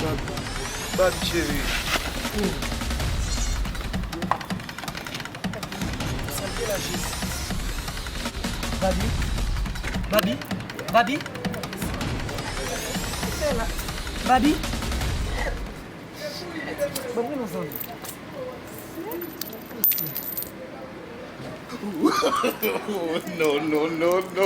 Babi chéri. Salve la justice. Babi. Babi. Babi. C'est là. Babi. Babi nous en No, no, no, no.